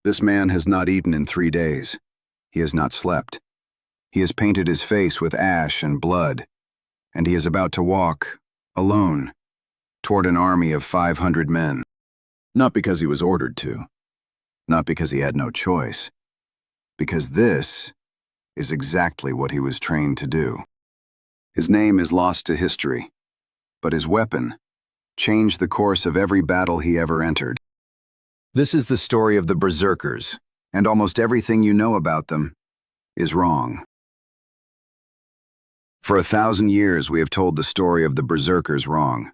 This man has not eaten in 3 days. He has not slept. He has painted his face with ash and blood, and he is about to walk, alone, toward an army of 500 men. Not because he was ordered to, not because he had no choice, because this is exactly what he was trained to do. His name is lost to history, but his weapon changed the course of every battle he ever entered. This is the story of the Berserkers, and almost everything you know about them is wrong. For 1,000 years, we have told the story of the Berserkers wrong.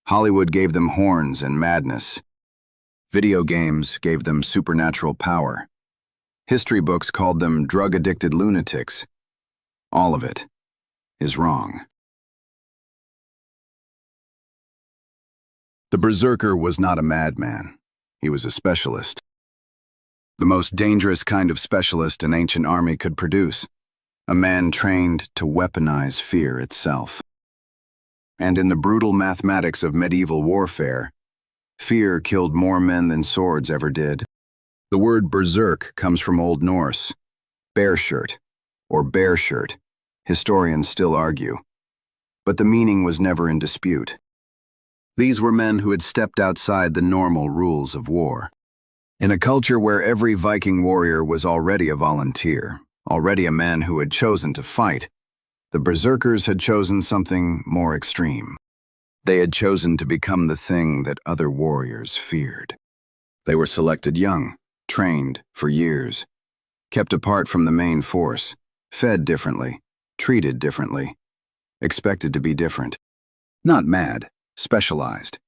Hollywood gave them horns and madness. Video games gave them supernatural power. History books called them drug-addicted lunatics. All of it is wrong. The Berserker was not a madman. He was a specialist. The most dangerous kind of specialist an ancient army could produce. A man trained to weaponize fear itself. And in the brutal mathematics of medieval warfare, fear killed more men than swords ever did. The word berserk comes from Old Norse, bear shirt, or bear shirt. Historians still argue. But the meaning was never in dispute. These were men who had stepped outside the normal rules of war. In a culture where every Viking warrior was already a volunteer, already a man who had chosen to fight, the Berserkers had chosen something more extreme. They had chosen to become the thing that other warriors feared. They were selected young, trained for years, kept apart from the main force, fed differently, treated differently, expected to be different. Not mad, specialized.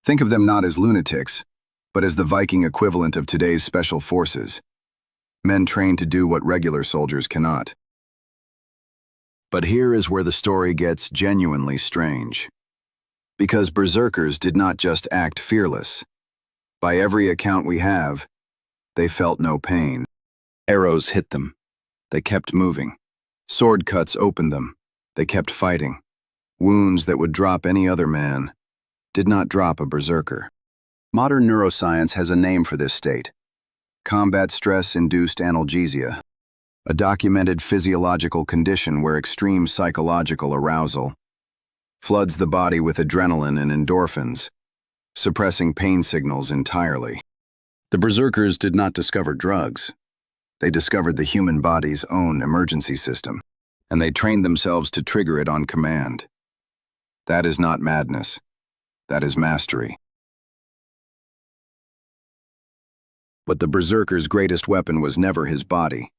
Think of them not as lunatics, but as the Viking equivalent of today's special forces. Men trained to do what regular soldiers cannot. But here is where the story gets genuinely strange. Because Berserkers did not just act fearless. By every account we have, they felt no pain. Arrows hit them. They kept moving. Sword cuts opened them. They kept fighting. Wounds that would drop any other man did not drop a Berserker. Modern neuroscience has a name for this state: combat stress-induced analgesia, a documented physiological condition where extreme psychological arousal floods the body with adrenaline and endorphins, suppressing pain signals entirely. The Berserkers did not discover drugs. They discovered the human body's own emergency system, and they trained themselves to trigger it on command. That is not madness. That is mastery. But the Berserker's greatest weapon was never his body.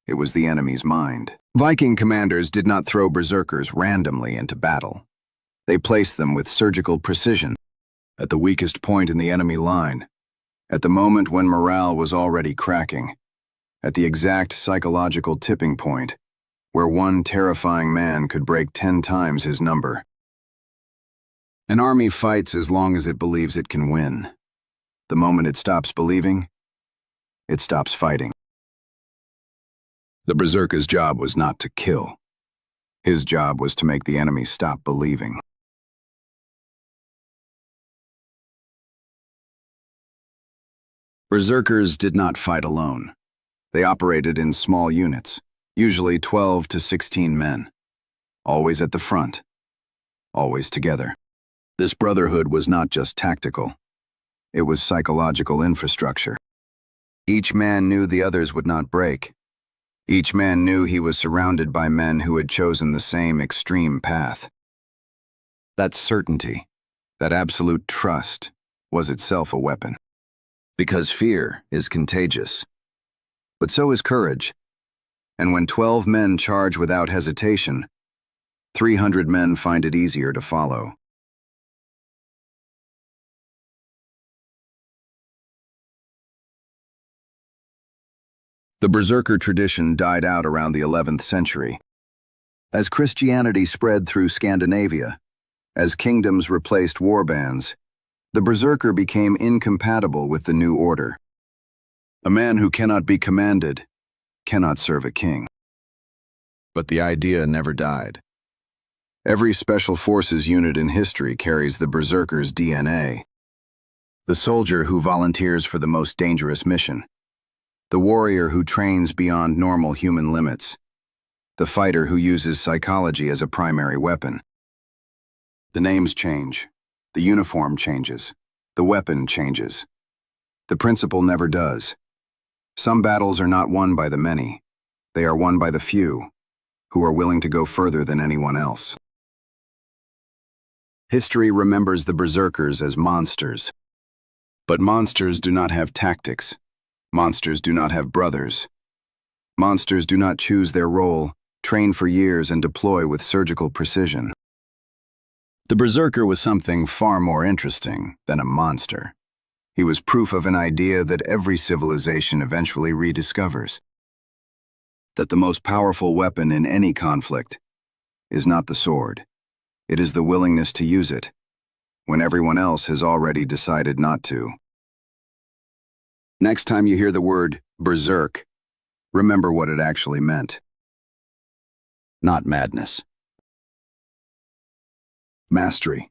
It was the enemy's mind. Viking commanders did not throw Berserkers randomly into battle. They placed them with surgical precision, at the weakest point in the enemy line, at the moment when morale was already cracking, at the exact psychological tipping point, where one terrifying man could break 10 times his number. An army fights as long as it believes it can win. The moment it stops believing, it stops fighting. The Berserker's job was not to kill. His job was to make the enemy stop believing. Berserkers did not fight alone. They operated in small units, usually 12 to 16 men, always at the front, always together. This brotherhood was not just tactical. It was psychological infrastructure. Each man knew the others would not break. Each man knew he was surrounded by men who had chosen the same extreme path. That certainty, that absolute trust, was itself a weapon. Because fear is contagious. But so is courage. And when 12 men charge without hesitation, 300 men find it easier to follow. The Berserker tradition died out around the 11th century. As Christianity spread through Scandinavia, as kingdoms replaced warbands, the Berserker became incompatible with the new order. A man who cannot be commanded cannot serve a king. But the idea never died. Every Special Forces unit in history carries the Berserker's DNA. The soldier who volunteers for the most dangerous mission. The warrior who trains beyond normal human limits. The fighter who uses psychology as a primary weapon. The names change. The uniform changes. The weapon changes. The principle never does. Some battles are not won by the many. They are won by the few, who are willing to go further than anyone else. History remembers the berserkers as monsters. But monsters do not have tactics. Monsters do not have brothers. Monsters do not choose their role, train for years, and deploy with surgical precision. The berserker was something far more interesting than a monster. He was proof of an idea that every civilization eventually rediscovers. That the most powerful weapon in any conflict is not the sword. It is the willingness to use it, when everyone else has already decided not to. Next time you hear the word berserk, remember what it actually meant. Not madness. Mastery.